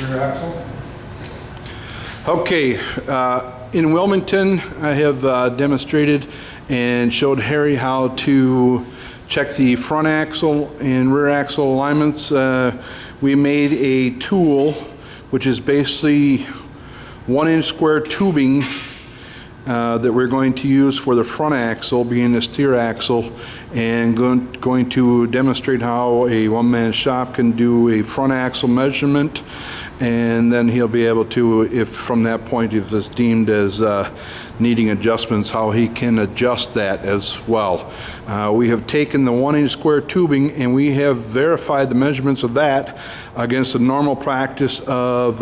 rear axle. Okay, in Wilmington, I have demonstrated and showed Harry how to check the front axle and rear axle alignments. We made a tool which is basically 1-inch square tubing that we're going to use for the front axle, being the steer axle, and going to demonstrate how a one-man shop can do a front axle measurement, and then he'll be able to, if from that point, if it's deemed as needing adjustments, how he can adjust that as well. We have taken the 1-inch square tubing and we have verified the measurements of that against the normal practice of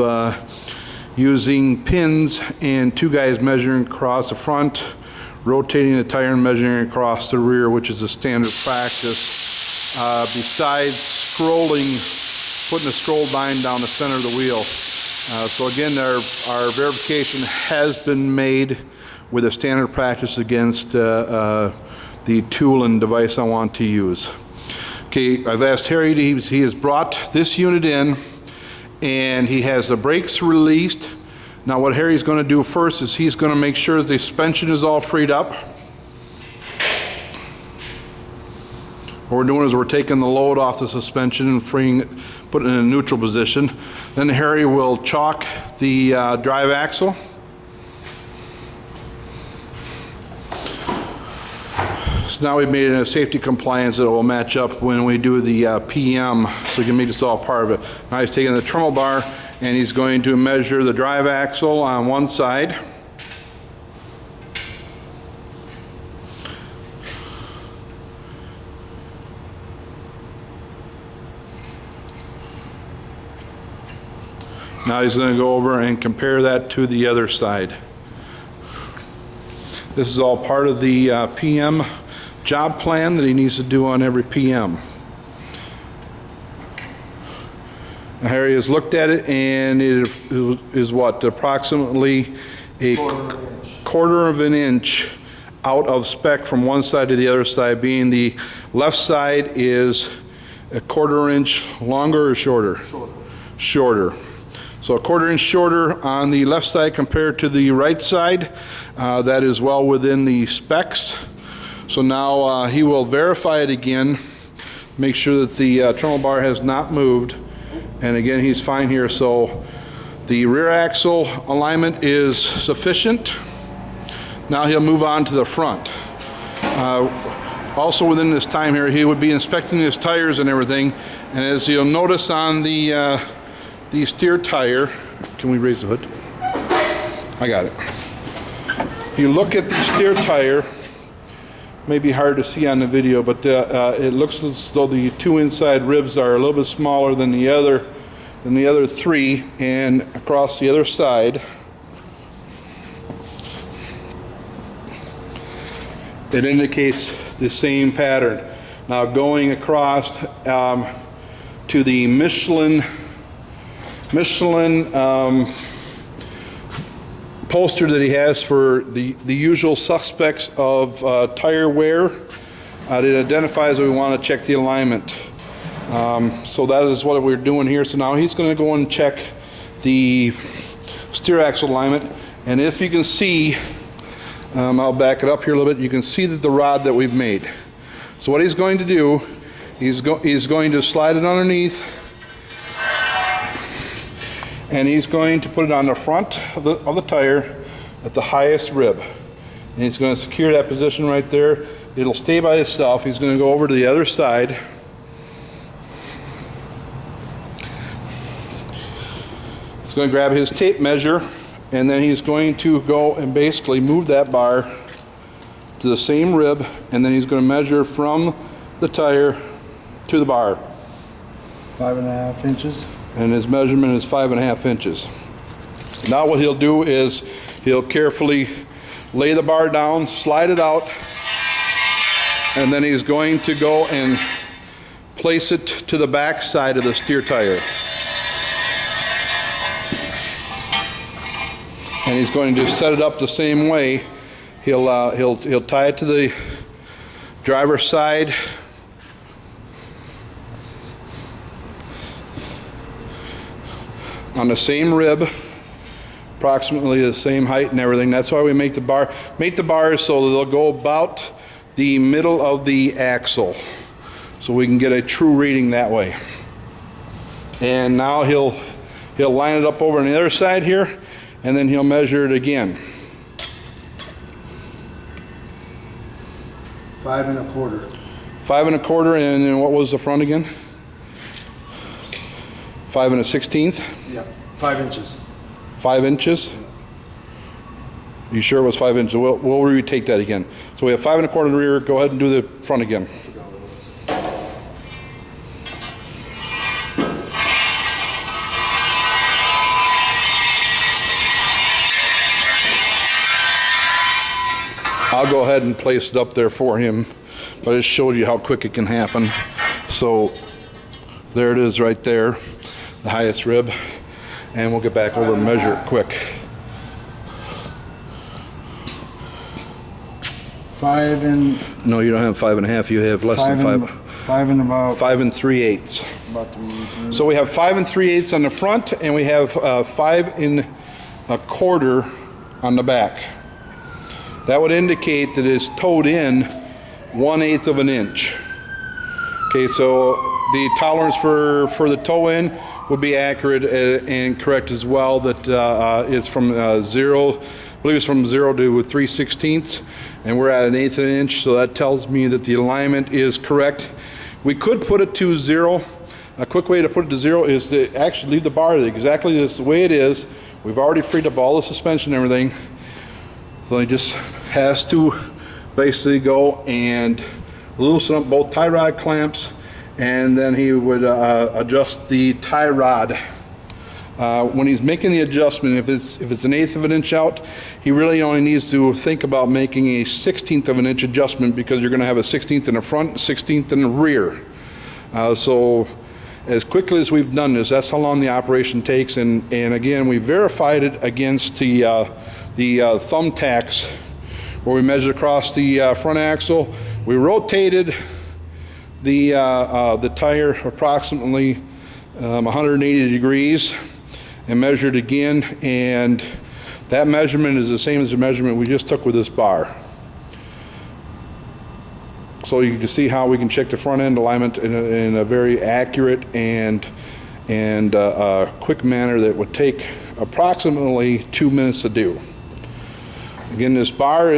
using pins and two guys measuring across the front, rotating the tire and measuring across the rear, which is a standard practice, besides scrolling, putting a scroll line down the center of the wheel. So again, our verification has been made with a standard practice against the tool and device I want to use. Okay, I've asked Harry, he has brought this unit in, and he has the brakes released. Now what Harry's going to do first is he's going to make sure the suspension is all freed up. What we're doing is we're taking the load off the suspension and freeing it, putting it in a neutral position. Then Harry will chock the drive axle. So now we've made it a safety compliance that will match up when we do the PM, so you can make this all part of it. Now he's taking the terminal bar and he's going to measure the drive axle on one side. Now he's going to go over and compare that to the other side. This is all part of the PM job plan that he needs to do on every PM. Now, Harry has looked at it, and it is what, approximately a quarter of an inch out of spec from one side to the other side, being the left side is a quarter inch longer or shorter? Shorter. So a quarter inch shorter on the left side compared to the right side. That is well within the specs. So now he will verify it again, make sure that the terminal bar has not moved, and again he's fine here. So the rear axle alignment is sufficient. Now he'll move on to the front. Also within this time here, he would be inspecting his tires and everything, and as you'll notice on the steer tire, can we raise the hood? I got it. If you look at the steer tire, may be hard to see on the video, but it looks as though the two inside ribs are a little bit smaller than the other three, and across the other side it indicates the same pattern. Now going across to the Michelin poster that he has for the usual suspects of tire wear, it identifies that we want to check the alignment. So that is what we're doing here. So now he's going to go and check the steer axle alignment, and if you can see, I'll back it up here a little bit, you can see that the rod that we've made. So what he's going to do, he's going to slide it underneath, and he's going to put it on the front of the tire at the highest rib. And he's going to secure that position right there. It'll stay by itself. He's going to go over to the other side. He's going to grab his tape measure, and then he's going to go and basically move that bar to the same rib, and then he's going to measure from the tire to the bar. 5.5 inches. And his measurement is 5.5 inches. Now what he'll do is he'll carefully lay the bar down, slide it out, and then he's going to go and place it to the back side of the steer tire. And he's going to set it up the same way. He'll tie it to the driver's side. on the same rib, approximately the same height and everything. That's why we make the bars so that they'll go about the middle of the axle, so we can get a true reading that way. And now he'll line it up over on the other side here, and then he'll measure it again. 5 1/4. 5 1/4, and then what was the front again? 5 1/16. Yeah, 5 inches. 5 inches. You sure it was 5 inches? We'll retake that again. So we have 5 1/4 in the rear. Go ahead and do the front again. I'll go ahead and place it up there for him, but it showed you how quick it can happen. So there it is right there, the highest rib, and we'll get back over and measure it quick. 5 and No, you don't have 5 1/2. You have less than 5. 5 and about 5 3/8. about 3/8. So we have 5 3/8 on the front, and we have 5 1/4 on the back. That would indicate that it's towed in 1/8 of an inch. Okay, so the tolerance for the toe in would be accurate and correct as well. That it's from 0, I believe it's from 0 to 3/16, and we're at 1/8 of an inch. So that tells me that the alignment is correct. We could put it to 0. A quick way to put it to 0 is to actually leave the bar exactly the way it is. We've already freed up all the suspension and everything. So he just has to basically go and loosen up both tie rod clamps, and then he would adjust the tie rod. When he's making the adjustment, if it's 1/8 of an inch out, he really only needs to think about making a 1/16 of an inch adjustment, because you're going to have a 1/16 in the front, 1/16 in the rear. So as quickly as we've done this, that's how long the operation takes. And again, we verified it against the thumbtacks, where we measured across the front axle. We rotated the tire approximately 180 degrees and measured again, and that measurement is the same as the measurement we just took with this bar. So you can see how we can check the front end alignment in a very accurate and quick manner that would take approximately 2 minutes to do. Again, this bar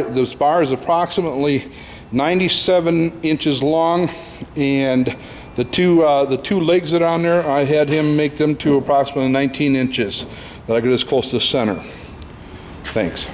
is approximately 97 inches long, and the two legs that are on there, I had him make them to approximately 19 inches, that I get as close to the center. Thanks.